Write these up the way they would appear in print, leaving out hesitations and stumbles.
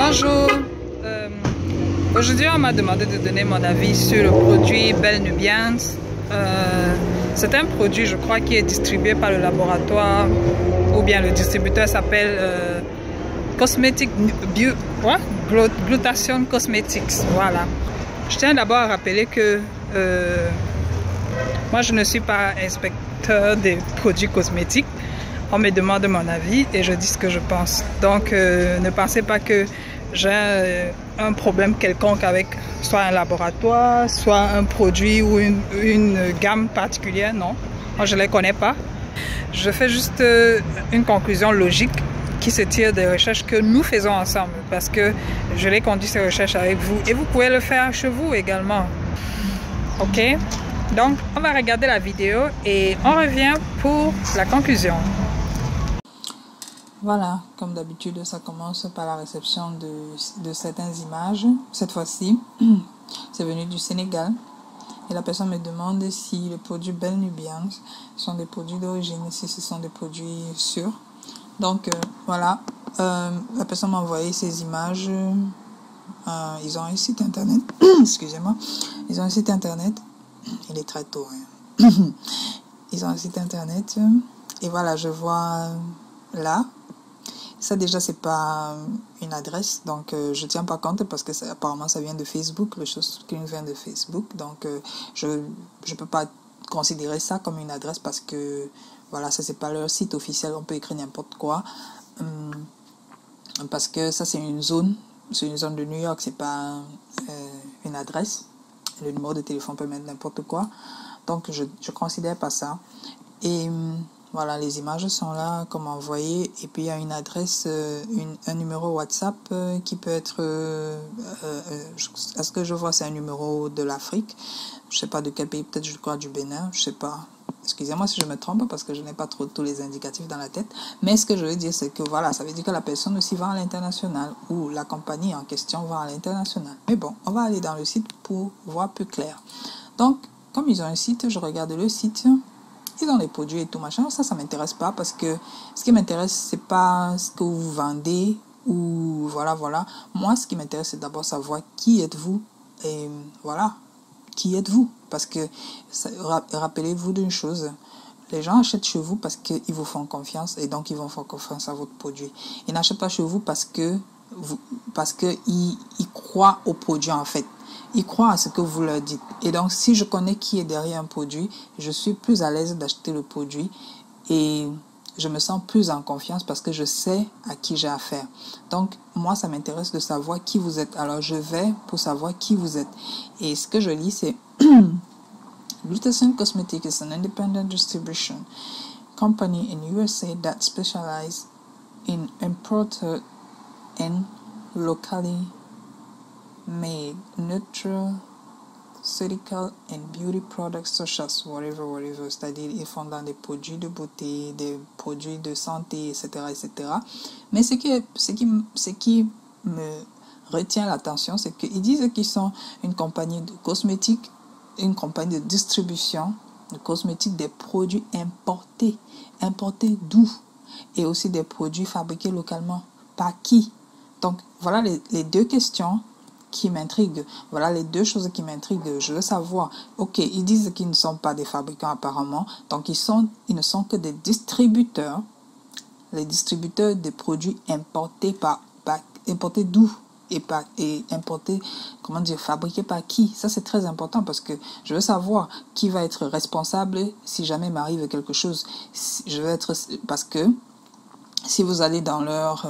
Bonjour, aujourd'hui on m'a demandé de donner mon avis sur le produit Belle Nubians. C'est un produit, je crois, qui est distribué par le laboratoire, ou bien le distributeur s'appelle Cosmetic Glutathione Cosmetics. Voilà. Je tiens d'abord à rappeler que moi je ne suis pas inspecteur des produits cosmétiques. On me demande mon avis et je dis ce que je pense. Donc ne pensez pas que j'ai un problème quelconque avec soit un laboratoire, soit un produit ou une gamme particulière. Non, moi je ne les connais pas. Je fais juste une conclusion logique qui se tire des recherches que nous faisons ensemble, parce que je les conduis ces recherches avec vous et vous pouvez le faire chez vous également. Ok, donc on va regarder la vidéo et on revient pour la conclusion. Voilà, comme d'habitude, ça commence par la réception de certaines images. Cette fois-ci, c'est venu du Sénégal. Et la personne me demande si les produits Belle Nubians sont des produits d'origine, si ce sont des produits sûrs. Donc, voilà, la personne m'a envoyé ces images. Ils ont un site internet. Excusez-moi. Ils ont un site internet. Il est très tôt. Hein. Ils ont un site internet. Et voilà, je vois là. Ça déjà c'est pas une adresse, donc je tiens pas compte parce que apparemment ça vient de Facebook, le chose qui vient de Facebook, donc je peux pas considérer ça comme une adresse parce que voilà, ça c'est pas leur site officiel, on peut écrire n'importe quoi, parce que ça c'est une zone de New York, c'est pas une adresse, le numéro de téléphone peut mettre n'importe quoi, donc je considère pas ça. Et voilà, les images sont là comme envoyées et puis il y a une adresse, un numéro WhatsApp qui peut être, à ce que je vois c'est un numéro de l'Afrique, je sais pas de quel pays, peut-être je crois du Bénin, je sais pas, excusez-moi si je me trompe parce que je n'ai pas trop tous les indicatifs dans la tête, mais ce que je veux dire c'est que voilà, ça veut dire que la personne aussi va à l'international ou la compagnie en question va à l'international. Mais bon, on va aller dans le site pour voir plus clair. Donc, comme ils ont un site, je regarde le site. Ils ont les produits et tout machin, ça m'intéresse pas parce que ce qui m'intéresse c'est pas ce que vous vendez ou voilà. Moi ce qui m'intéresse c'est d'abord savoir qui êtes-vous et voilà, qui êtes-vous, parce que rappelez-vous d'une chose, les gens achètent chez vous parce qu'ils vous font confiance et donc ils vont faire confiance à votre produit. Ils n'achètent pas chez vous parce que ils croient au produit en fait. Ils croient à ce que vous leur dites. Et donc, si je connais qui est derrière un produit, je suis plus à l'aise d'acheter le produit et je me sens plus en confiance parce que je sais à qui j'ai affaire. Donc, moi, ça m'intéresse de savoir qui vous êtes. Alors, je vais pour savoir qui vous êtes. Et ce que je lis, c'est Glutathione Cosmetics is an independent distribution company in USA that specializes in imported and locally made nutraceutical and beauty products such as whatever, c'est-à-dire ils font dans des produits de beauté, des produits de santé, etc. Mais ce qui me retient l'attention, c'est qu'ils disent qu'ils sont une compagnie de cosmétiques, une compagnie de distribution de cosmétiques, des produits importés d'où? Et aussi des produits fabriqués localement. Par qui? Donc voilà les deux questions qui m'intriguent. Voilà les deux choses qui m'intriguent. Je veux savoir, ok, ils disent qu'ils ne sont pas des fabricants apparemment, donc ils ne sont que des distributeurs, les distributeurs des produits importés importés d'où? Et importés, comment dire, fabriqués par qui? Ça c'est très important parce que je veux savoir qui va être responsable si jamais m'arrive quelque chose. Parce que si vous allez dans leur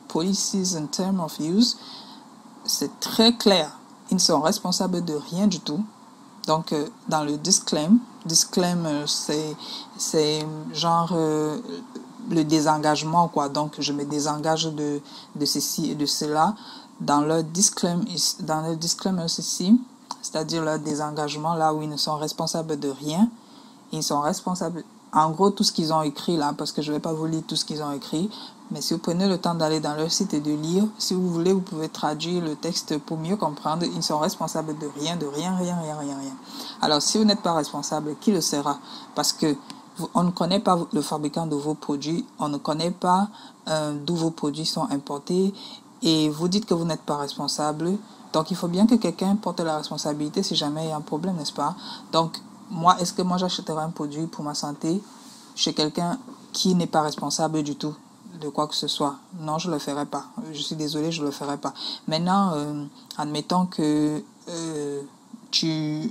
policies in terms of use, c'est très clair. Ils ne sont responsables de rien du tout. Donc, dans le disclaimer, c'est genre le désengagement, quoi. Donc, je me désengage de ceci et de cela. Dans leur disclaimer ceci, c'est-à-dire leur désengagement, là où ils ne sont responsables de rien, ils sont responsables. En gros, tout ce qu'ils ont écrit là, parce que je ne vais pas vous lire tout ce qu'ils ont écrit, mais si vous prenez le temps d'aller dans leur site et de lire, si vous voulez, vous pouvez traduire le texte pour mieux comprendre. Ils sont responsables de rien. Alors, si vous n'êtes pas responsable, qui le sera? Parce que On ne connaît pas le fabricant de vos produits, on ne connaît pas d'où vos produits sont importés et vous dites que vous n'êtes pas responsable. Donc, il faut bien que quelqu'un porte la responsabilité si jamais il y a un problème, n'est-ce pas? Donc, est-ce que moi j'achèterai un produit pour ma santé chez quelqu'un qui n'est pas responsable du tout de quoi que ce soit? Non, je ne le ferai pas. Je suis désolée, je ne le ferai pas. Maintenant, admettons que tu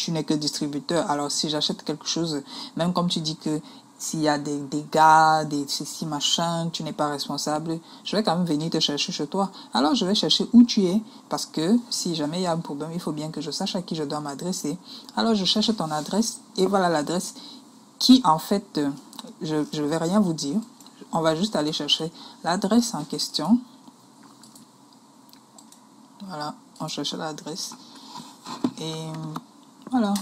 n'es que distributeur. Alors, si j'achète quelque chose, même comme tu dis que s'il y a des dégâts, des ceci, machin, tu n'es pas responsable, je vais quand même venir te chercher chez toi. Alors, je vais chercher où tu es, parce que si jamais il y a un problème, il faut bien que je sache à qui je dois m'adresser. Alors, je cherche ton adresse, et voilà l'adresse qui, en fait, je ne vais rien vous dire. On va juste aller chercher l'adresse en question. Voilà, on cherche l'adresse. Et voilà.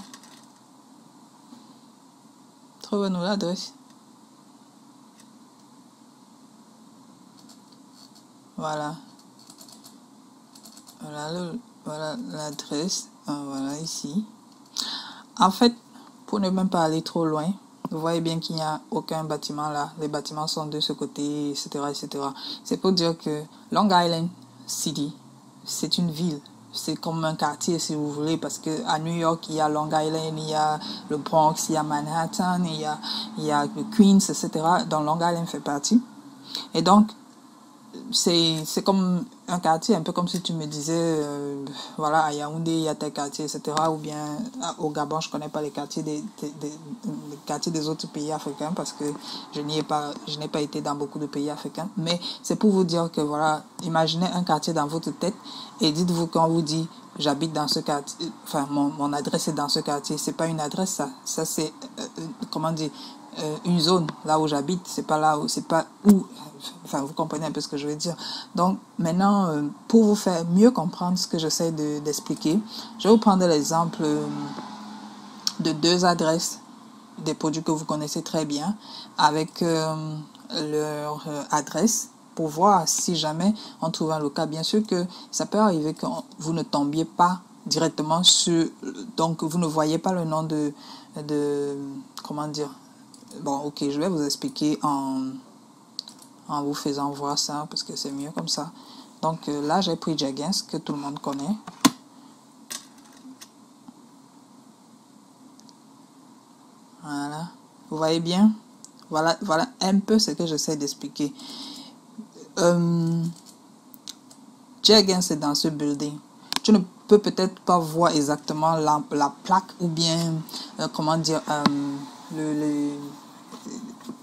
Trouvez-nous l'adresse. Voilà. Voilà l'adresse. Voilà ici. En fait, pour ne même pas aller trop loin, vous voyez bien qu'il n'y a aucun bâtiment là. Les bâtiments sont de ce côté, etc., etc. C'est pour dire que Long Island City, c'est une ville. C'est comme un quartier, si vous voulez, parce qu'à New York, il y a Long Island, il y a le Bronx, il y a Manhattan, il y a le Queens, etc. dont Long Island fait partie. Et donc, c'est comme un quartier, un peu comme si tu me disais, voilà, à Yaoundé, il y a tel quartier, etc. Ou bien au Gabon, je ne connais pas les quartiers les quartiers des autres pays africains parce que je n'ai pas été dans beaucoup de pays africains. Mais c'est pour vous dire que, voilà, imaginez un quartier dans votre tête et dites-vous quand on vous dit, j'habite dans ce quartier, enfin, mon adresse est dans ce quartier. C'est pas une adresse, ça. Ça, c'est, comment dire, une zone là où j'habite, c'est pas où, enfin vous comprenez un peu ce que je veux dire. Donc maintenant, pour vous faire mieux comprendre ce que j'essaie d'expliquer, je vais vous prendre l'exemple de deux adresses des produits que vous connaissez très bien avec leur adresse pour voir si jamais on trouve un local. Bien sûr que ça peut arriver que vous ne tombiez pas directement sur, donc vous ne voyez pas le nom de comment dire. Bon, ok, je vais vous expliquer en vous faisant voir ça, parce que c'est mieux comme ça. Donc là, j'ai pris Jergens, que tout le monde connaît. Voilà. Vous voyez bien? Voilà un peu ce que j'essaie d'expliquer. Jergens est dans ce building. Tu ne peux peut-être pas voir exactement la plaque ou bien, comment dire,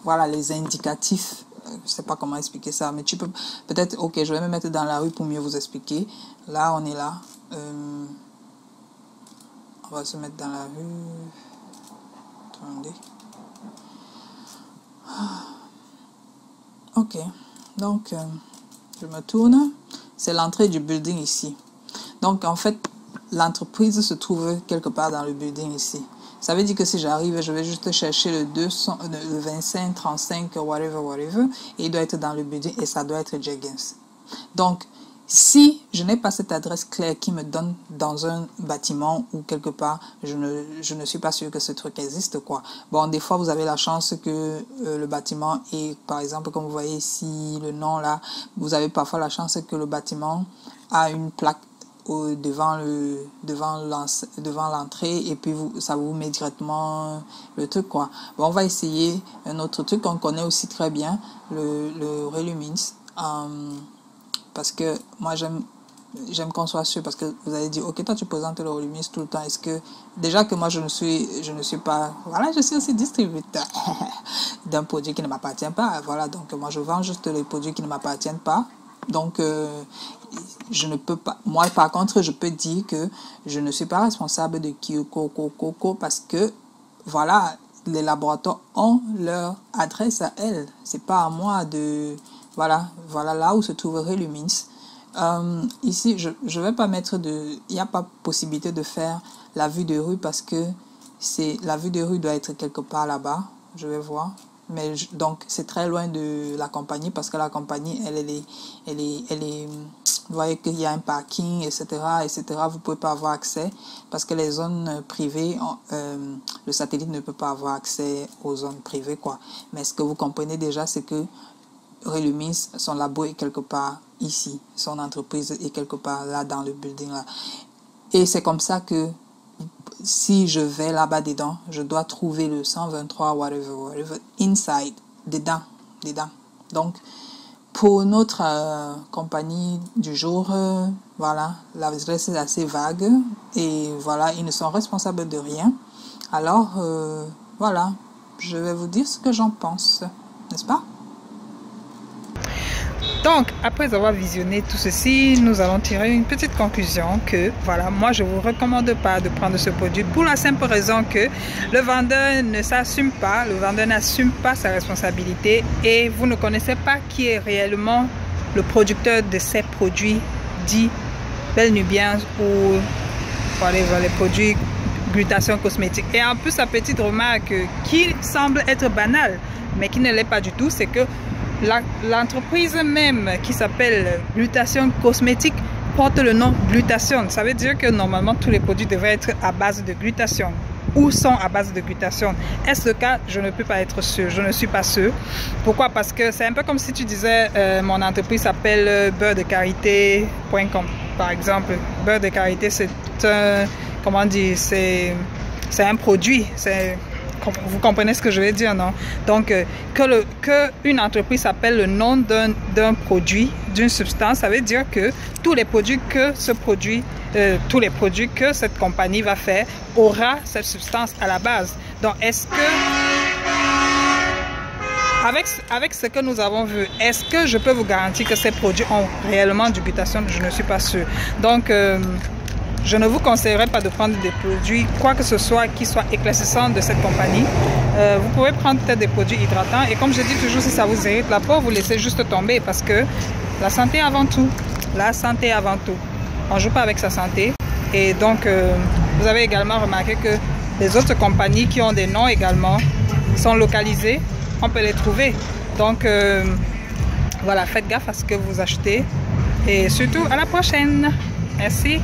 voilà, les indicatifs. Je sais pas comment expliquer ça, mais tu peux peut-être, ok, je vais me mettre dans la rue pour mieux vous expliquer. Là, on est là. On va se mettre dans la rue. Attendez. Ok, donc je me tourne. C'est l'entrée du building ici. Donc en fait, l'entreprise se trouve quelque part dans le building ici. Ça veut dire que si j'arrive, je vais juste chercher le 25, 35, whatever, et il doit être dans le building et ça doit être Jergens. Donc, si je n'ai pas cette adresse claire qui me donne dans un bâtiment ou quelque part, je ne suis pas sûr que ce truc existe, quoi. Bon, des fois, vous avez la chance que le bâtiment est, par exemple, comme vous voyez ici, le nom là, vous avez parfois la chance que le bâtiment a une plaque devant l'entrée et puis ça vous met directement le truc, quoi. Bon, on va essayer un autre truc qu'on connaît aussi très bien, le Relumins. Parce que moi j'aime qu'on soit sûr, parce que vous allez dire ok, toi tu présentes le Relumins tout le temps, est-ce que déjà que moi je ne suis pas, voilà, je suis aussi distributeur d'un produit qui ne m'appartient pas, voilà, donc moi je vends juste les produits qui ne m'appartiennent pas, donc je ne peux pas, moi par contre je peux dire que je ne suis pas responsable de Kyoko Coco parce que voilà, les laboratoires ont leur adresse à elles, c'est pas à moi de, voilà là où se trouve Relumins. Ici je vais pas mettre il n'y a pas possibilité de faire la vue de rue parce que la vue de rue doit être quelque part là-bas, je vais voir. Mais donc c'est très loin de la compagnie parce que la compagnie elle est vous voyez qu'il y a un parking, etc., etc., vous ne pouvez pas avoir accès parce que les zones privées, le satellite ne peut pas avoir accès aux zones privées, quoi. Mais ce que vous comprenez déjà, c'est que Relumis, son labo est quelque part ici, son entreprise est quelque part là dans le building là. Et c'est comme ça que si je vais là-bas dedans, je dois trouver le 123 whatever, inside, dedans. Donc, pour notre compagnie du jour, voilà, l'adresse est assez vague et voilà, ils ne sont responsables de rien. Alors, voilà, je vais vous dire ce que j'en pense, n'est-ce pas? Donc, après avoir visionné tout ceci, nous allons tirer une petite conclusion que, voilà, moi je ne vous recommande pas de prendre ce produit pour la simple raison que le vendeur ne s'assume pas, le vendeur n'assume pas sa responsabilité et vous ne connaissez pas qui est réellement le producteur de ces produits dits Belle Nubienne ou voilà, les produits glutation cosmétique. Et en plus, la petite remarque qui semble être banale, mais qui ne l'est pas du tout, c'est que l'entreprise même qui s'appelle Glutation Cosmétique porte le nom Glutation. Ça veut dire que normalement tous les produits devraient être à base de glutation ou sont à base de glutation. Est-ce le cas? Je ne peux pas être sûr. Je ne suis pas sûr. Pourquoi? Parce que c'est un peu comme si tu disais mon entreprise s'appelle beurredekarité.com par exemple. Beurre de karité, c'est un, comment dire, c'est un produit. Vous comprenez ce que je veux dire, non? Donc, que une entreprise s'appelle le nom d'un produit, d'une substance, ça veut dire que tous les produits que cette compagnie va faire aura cette substance à la base. Donc, est-ce que, avec ce que nous avons vu, est-ce que je peux vous garantir que ces produits ont réellement du glutation? Je ne suis pas sûre. Donc, je ne vous conseillerais pas de prendre des produits, quoi que ce soit, qui soit éclaircissant de cette compagnie. Vous pouvez prendre peut-être des produits hydratants. Et comme je dis toujours, si ça vous irrite la peau, vous laissez juste tomber parce que la santé avant tout. La santé avant tout. On ne joue pas avec sa santé. Et donc, vous avez également remarqué que les autres compagnies qui ont des noms également sont localisées. On peut les trouver. Donc, voilà, faites gaffe à ce que vous achetez. Et surtout, à la prochaine. Merci.